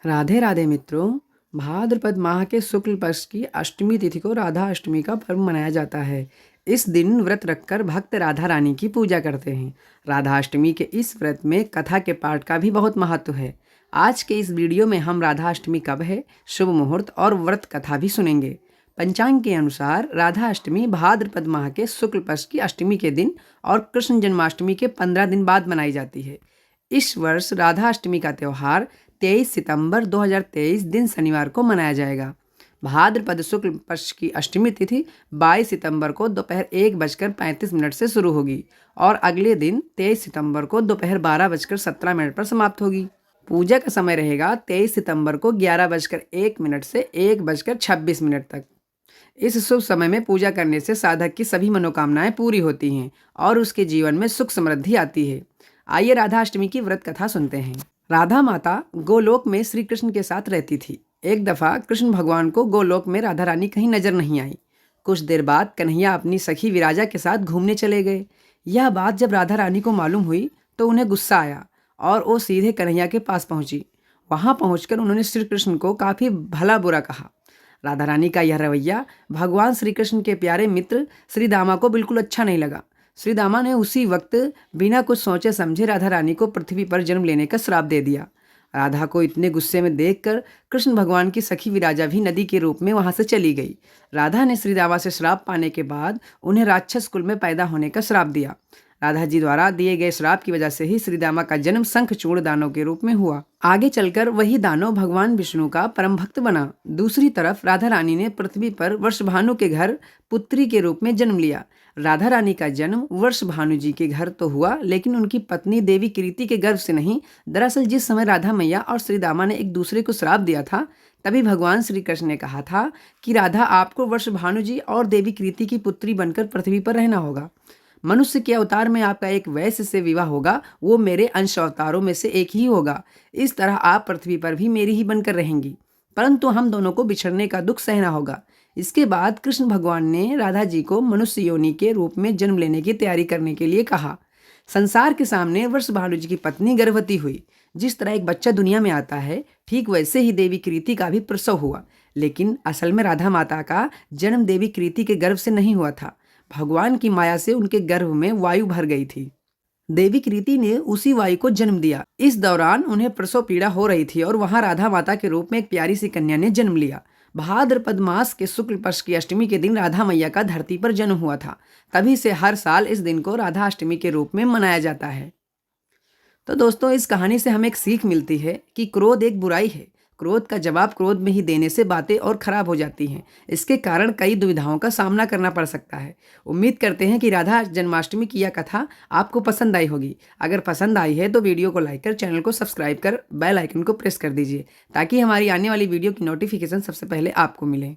राधे राधे मित्रों। भाद्रपद माह के शुक्ल पक्ष की अष्टमी तिथि को राधा अष्टमी का पर्व मनाया जाता है। इस दिन व्रत रखकर भक्त राधा रानी की पूजा करते हैं। राधा अष्टमी के इस व्रत में कथा के पाठ का भी बहुत महत्व है। आज के इस वीडियो में हम राधा अष्टमी कब है, शुभ मुहूर्त और व्रत कथा भी सुनेंगे। पंचांग के अनुसार राधा अष्टमी भाद्रपद माह के शुक्ल पक्ष की अष्टमी के दिन और कृष्ण जन्माष्टमी के 15 दिन बाद मनाई जाती है। इस वर्ष राधा अष्टमी का त्यौहार 23 सितंबर 2023 दिन शनिवार को मनाया जाएगा। भाद्रपद शुक्ल पक्ष की अष्टमी तिथि 22 सितंबर को दोपहर 1:35 से शुरू होगी और अगले दिन 23 सितंबर को दोपहर 12:17 पर समाप्त होगी। पूजा का समय रहेगा 23 सितंबर को 11:01 से 1:26 तक। इस शुभ समय में पूजा करने से साधक की सभी मनोकामनाएं पूरी होती हैं और उसके जीवन में सुख समृद्धि आती है। आइए राधा अष्टमी की व्रत कथा सुनते हैं। राधा माता गोलोक में श्री कृष्ण के साथ रहती थी। एक दफा कृष्ण भगवान को गोलोक में राधा रानी कहीं नजर नहीं आई। कुछ देर बाद कन्हैया अपनी सखी विराजा के साथ घूमने चले गए। यह बात जब राधा रानी को मालूम हुई तो उन्हें गुस्सा आया और वो सीधे कन्हैया के पास पहुंची। वहां पहुंचकर उन्होंने श्री कृष्ण को काफी भला बुरा कहा। राधा रानी का यह रवैया भगवान श्री कृष्ण के प्यारे मित्र श्री दामा को बिल्कुल अच्छा नहीं लगा। श्री दामा ने उसी वक्त बिना कुछ सोचे समझे राधा रानी को पृथ्वी पर जन्म लेने का श्राप दे दिया। राधा को इतने गुस्से में देखकर कृष्ण भगवान की सखी विराजा भी नदी के रूप में वहां से चली गई। राधा ने श्री दामा से श्राप पाने के बाद उन्हें राक्षस कुल में पैदा होने का श्राप दिया। राधा जी द्वारा दिए गए श्राप की वजह से ही श्री दामा का जन्म शंखचूड़ दानव के रूप में हुआ। आगे चलकर वही दानव भगवान विष्णु का परम भक्त बना। दूसरी तरफ राधा रानी ने पृथ्वी पर वर्षभानु के घर पुत्री के रूप में जन्म लिया। राधा रानी का जन्म वर्षभानु जी के घर तो हुआ, लेकिन उनकी पत्नी देवी कीर्ति के गर्भ से नहीं। दरअसल जिस समय राधा मैया और श्री दामा ने एक दूसरे को श्राप दिया था, तभी भगवान श्री कृष्ण ने कहा था कि राधा आपको वर्षभानु जी और देवी कीर्ति की पुत्री बनकर पृथ्वी पर रहना होगा। मनुष्य के अवतार में आपका एक वैश्य से विवाह होगा, वो मेरे अंश अवतारों में से एक ही होगा। इस तरह आप पृथ्वी पर भी मेरी ही बनकर रहेंगी, परंतु हम दोनों को बिछड़ने का दुख सहना होगा। इसके बाद कृष्ण भगवान ने राधा जी को मनुष्य योनि के रूप में जन्म लेने की तैयारी करने के लिए कहा। संसार के सामने वर्षभानु जी की पत्नी गर्भवती हुई। जिस तरह एक बच्चा दुनिया में आता है, ठीक वैसे ही देवी कीर्ति का भी प्रसव हुआ। लेकिन असल में राधा माता का जन्म देवी कीर्ति के गर्भ से नहीं हुआ था। भगवान की माया से उनके गर्भ में वायु भर गई थी। देवी कीर्ति ने उसी वायु को जन्म दिया। इस दौरान उन्हें प्रसव पीड़ा हो रही थी और वहां राधा माता के रूप में एक प्यारी सी कन्या ने जन्म लिया। भाद्रपद मास के शुक्ल पक्ष की अष्टमी के दिन राधा मैया का धरती पर जन्म हुआ था। तभी से हर साल इस दिन को राधा अष्टमी के रूप में मनाया जाता है। तो दोस्तों, इस कहानी से हमें एक सीख मिलती है कि क्रोध एक बुराई है। क्रोध का जवाब क्रोध में ही देने से बातें और खराब हो जाती हैं। इसके कारण कई दुविधाओं का सामना करना पड़ सकता है। उम्मीद करते हैं कि राधा जन्माष्टमी की यह कथा आपको पसंद आई होगी। अगर पसंद आई है तो वीडियो को लाइक कर, चैनल को सब्सक्राइब कर, बेल आइकन को प्रेस कर दीजिए ताकि हमारी आने वाली वीडियो की नोटिफिकेशन सबसे पहले आपको मिले।